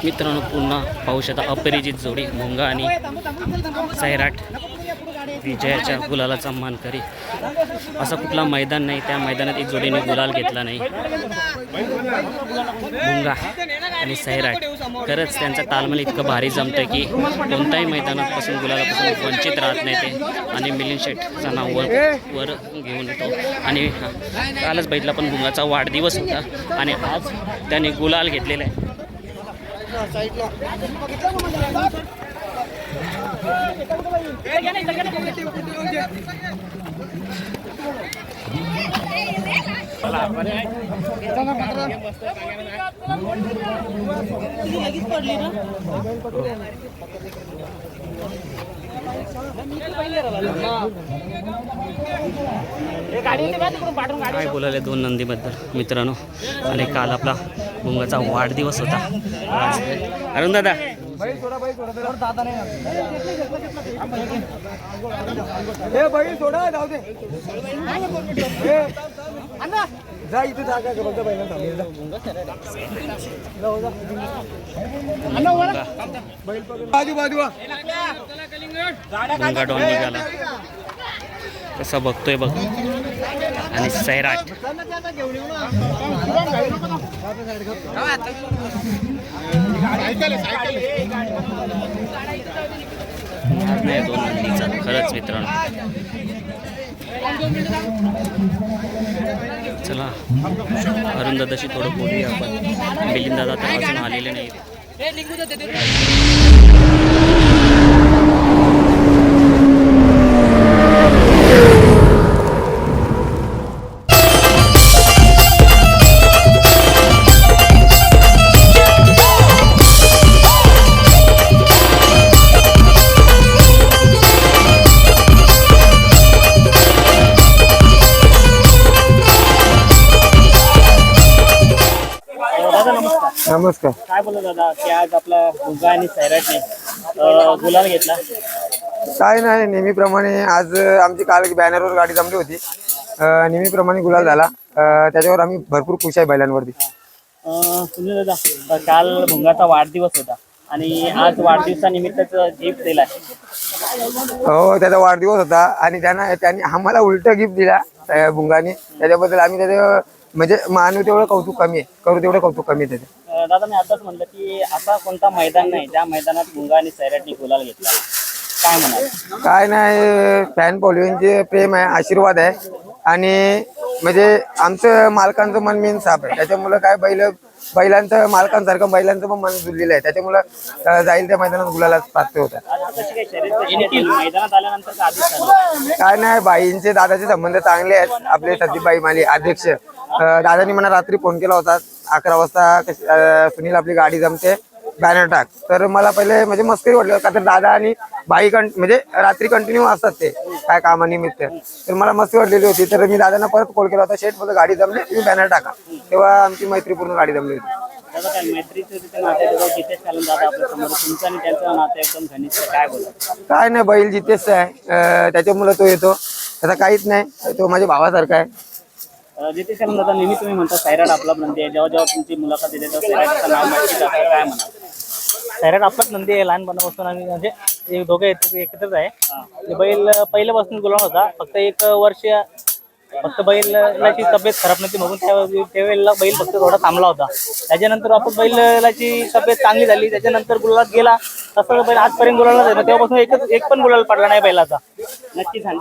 मित्रांनो पुन्हा पाहू शकता अपरिचित जोडी भुंगा आणि सैराट विजयाच्या गुलालाचा मान करी। असा कुठला मैदान नाही त्या मैदानात एक जोडीने गुलाल घेतला नाही। भुंगा आणि सैराट खरंच त्यांचा तालमेल इतकं भारी जमतं की कोणत्याही मैदानापासून गुलालापासून वंचित राहत नाही ते। आणि मिलिंद शेठचं नाव वर घेऊन येतो। आणि कालच बैठला पण भुंगाचा वाढदिवस होता आणि आज त्याने गुलाल घेतलेला आहे। काय बोलायला दोन नंदीबद्दल मित्रांनो। आणि काल आपला भुंगाचा वाढदिवस होता। अरुण दादा भुंगा डॉन निघाला कसा बघतोय बघ। आणि सैराट नाही दोन नंदीचा खरंच मित्रांनो। चला अरुण दादाशी थोडं बोलूया आपण। मिलिंद दादा तर अजून आलेले नाही। नमस्कार। काय बोलत दादा की आज आपला भुंगा आणि सैराटने गुलाल घेतला? काय नाही, नेहमीप्रमाणे आज आमची काल बॅनरवर गाडी जमली होती। नेहमीप्रमाणे गुलाल झाला। त्याच्यावर आम्ही भरपूर खुश आहे बैलांवरती। सुनील दादा काल भुंगाचा वाढदिवस होता आणि आज वाढदिवसानिमित्त गिफ्ट दिला। हो त्याचा वाढदिवस होता आणि त्यांनी आम्हाला उलट गिफ्ट दिला भुंगाने। त्याच्याबद्दल आम्ही त्याचं म्हणजे मानू तेवढं कौतुक कमी आहे, करू तेवढं कौतुक कमी आहे त्याचं। दादा मी आताच म्हटलं की असा कोणता मैदान नाही ज्या मैदानात भुंगा आणि सैराटने गुलाल घेतला, काय म्हणाल? काय नाही, फॅन फॉलोईंगचे प्रेम आहे, आशीर्वाद आहे आणि म्हणजे आमचं मालकांचं मन मेन साफ आहे। त्याच्यामुळं काय बैलांचं मालकांसारखं बैलांचं पण मन जुळलेलं आहे। त्याच्यामुळं जाईल त्या मैदानात गुलाला प्राप्त होतात। मैदानात आल्यानंतर काय नाही, बाईंचे दादाचे संबंध चांगले आहेत। आपले सतीबाई माली अध्यक्ष दादानी मला रात्री फोन केला होता 11 वाजता, सुनील आपली गाडी जमते बॅनर टाक। तर मला पहिले म्हणजे मस्करी वाटली का तर दादा आणि बाई म्हणजे रात्री कंटिन्यू असतात ते काय कामानिमित्त। तर मला मस्ती वाटलेली होती। तर मी दादांना परत कॉल केला होता, शेठ माझं गाडी जमले तुम्ही बॅनर टाका। तेव्हा आमची मैत्रीपूर्ण गाडी जमली होती। काय नाही, बैल जितेश आहे त्याच्यामुळे तो येतो, त्याचा काहीच नाही, तो माझ्या भावासारखा आहे। जितेश दादा नेहमी तुम्ही म्हणता सैराट आपला नंदी आहे, जेव्हा जेव्हा तुमची मुलाखत येते तेव्हा सैराटचं नाव माहिती जातं, काय म्हणा? सैराट आपलाच नंदी आहे लहानपणापासून। आम्ही म्हणजे दोघे एकत्रच आहे। बैल पहिल्यापासून गुलाम होता, फक्त एक वर्ष फक्त बैलाची तब्येत खराब नव्हती म्हणून त्यावेळेला बैल फक्त थोडा थांबला होता। त्याच्यानंतर वापस बैलाची तब्येत चांगली झाली, त्याच्यानंतर गुलालात गेला। तसं बैल आजपर्यंत गुलाला झाला, तेव्हापासून एक पण गुलाल पडला नाही बैलाचा। नक्कीच बघा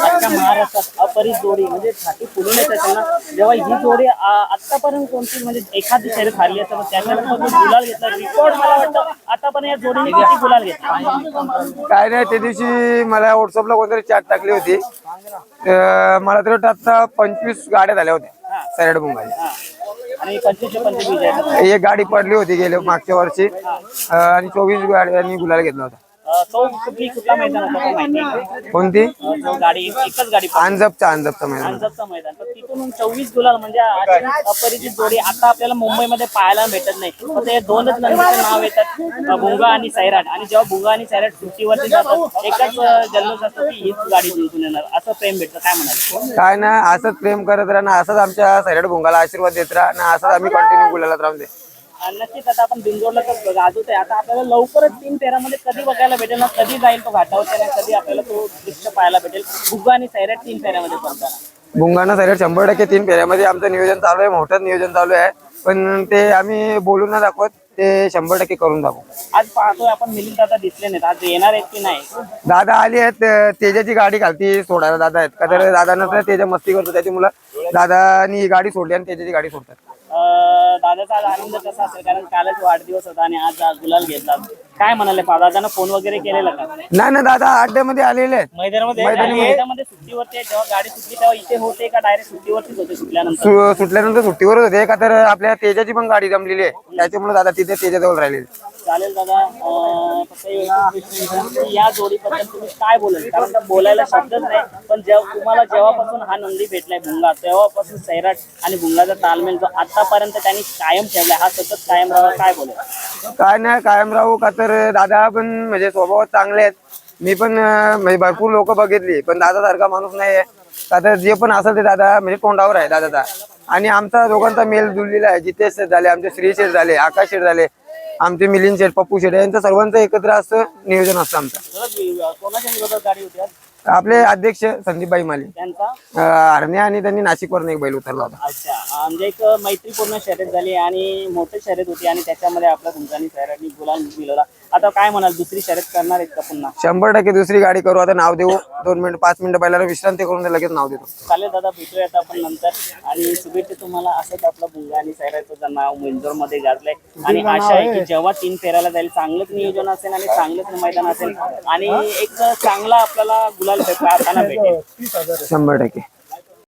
अख्ख्या महाराष्ट्रात अपरिचित जोडी म्हणजे छाती फुलून येतात त्यांना। जेव्हा ही जोडी आतापर्यंत कोणती म्हणजे एखादी शर्यत हारली असेल त्याच्यानंतर गुलाल घेतला रेकॉर्ड मला वाटतं आतापर्यंत या जोडीने किती गुलाल घेतला? काय नाही, त्या दिवशी मला व्हॉट्सअपला कोणतरी चॅट टाकली होती, मला तर वाटतं आता 25 गाड्या झाल्या होत्या सैराट भुंगाच्या। आणि 25 एक गाडी पडली होती गेल्या मागच्या वर्षी आणि 24 गाड्यांनी गुलाल घेतला होता। तो कुठला मैदान होता माहिती? कोणती गाडी? एकच गाडी अंजपचा मैदान। अंजपचा मैदान, तर तिथून 24 गुलाल म्हणजे अपरिचित जोडी आता आपल्याला मुंबईमध्ये पाहायला भेटत नाही। फक्त हे दोनच नंदीचं नाव येतात, भुंगा आणि सैराट। आणि जेव्हा भुंगा आणि सैराट सुट्टीवरती जातात एकच जल्लोष असतो की हीच गाडी जिंकून येणार, असं प्रेम भेटतं, काय म्हणाल? काय नाही, असंच प्रेम करत राहा ना, असंच आमच्या सैराट भुंगाला आशीर्वाद देत राहा ना, असंच आम्ही कंटिन्यू गुलालात राहून दे। नक्कीच आता आपण बिंजोडला तर गाजवत आहे. आता आपल्याला लवकरच 3 फेऱ्यामध्ये कधी बघायला भेटेल ना, कधी जाईल तो घाटावरच्या आणि कधी आपल्याला तो दृश्य पाहायला भेटेल बुग्गा आणि सैराट 3 फेऱ्यामध्ये पडताना. बुंगाना सैराट 100% 3 फेऱ्यामध्ये आमचं नियोजन चालू आहे, मोठं नियोजन चालू आहे. पण ते आम्ही बोलून नाही दाखवत, ते 100% करून दाखवू. आज पाहतोय आपण मिलिंद दादा दिसले नाहीत, आज येणार आहेत की नाही? दादा आली आहेत, तेजाची गाडी घालती सोडायला दादा आहेत का, तर दादा नसतं तेजा मस्ती करतो त्याची मुलं दादानी गाडी सोडली आणि तेजाची गाडी सोडतात. दादाचा आज आनंद कसा असेल, कारण कालच वाढदिवस होता आणि आज गुलाल घेतला. काय म्हणाले दादानं फोन वगैरे केलेला का? नाही ना, दादा अड्ड्यामध्ये आलेले आहेत. मैदानामध्ये सुट्टीवरती जेव्हा गाडी सुटली तेव्हा इथे होते का डायरेक्ट सुट्टीवरतीच होते सुटल्यानंतर? सुटल्यानंतर सुट्टीवर होते का, तर आपल्या तेजाची पण गाडी जमलेली आहे, त्याच्यामुळे दादा तिथे तेजाजवळ राहिलेले. चालेल दादा, फक्त या जोडीबद्दल तुम्ही काय बोलाल? कारण का बोलायला शब्दच नाही, पण तुम्हाला जेव्हापासून हा नंदी भेटलाय भुंगा, तेव्हापासून सैराट आणि भुंगाचा तालमेल जो आतापर्यंत त्यांनी कायम ठेवलाय, हा सतत कायम राहावा, काय बोलेल? काय नाही, कायम राहू का, तर दादा पण म्हणजे स्वभावात चांगले आहेत. मी पण म्हणजे भरपूर लोक बघितली, पण दादा सारखा माणूस नाही आहे का, तर जे पण असेल ते दादा म्हणजे तोंडावर आहे दादाचा. आणि आमचा दोघांचा मेल जुळलेला आहे. जितेश शेठ झाले, आमचे श्री शेठ झाले, आकाश शेठ झाले, आमचे मिलिंद शेठ, पप्पू शेठ, यांचं सर्वांचं एकत्र असं नियोजन असतं आमचं. कोणाच्या विरोधात गाडी होती आज? आपले अध्यक्ष संदीपबाई माली त्यांचा हरण्या, आणि त्यांनी नाशिकवरून एक बैल उतरला होता. अच्छा, म्हणजे एक मैत्रीपूर्ण शर्यत झाली आणि मोठी शर्यत होती आणि त्याच्यामध्ये आपला तुमच्यानी सैराटनी गुलाल मिळवला. आता काय म्हणाल, दुसरी शर्यत करणार आहेत का पुन्हा? 100% दुसरी गाडी करू. आता नाव देऊ, 2 मिनिट 5 मिनिटं पहिला विश्रांती करून लगेच नाव देतो. चालेल दादा, भेटूया आता आपण नंतर. आणि शुभेच्छा तुम्हाला. असंच आपला भुंगा आणि सैराटचं नाव मिंजोर मध्ये गाजलंय आणि आशा आहे की जेव्हा 3 फेऱ्याला जाईल चांगलंच नियोजन असेल आणि चांगलंच मैदान असेल आणि एक चांगला आपल्याला गुलाल पाहताना भेटेल. 100%.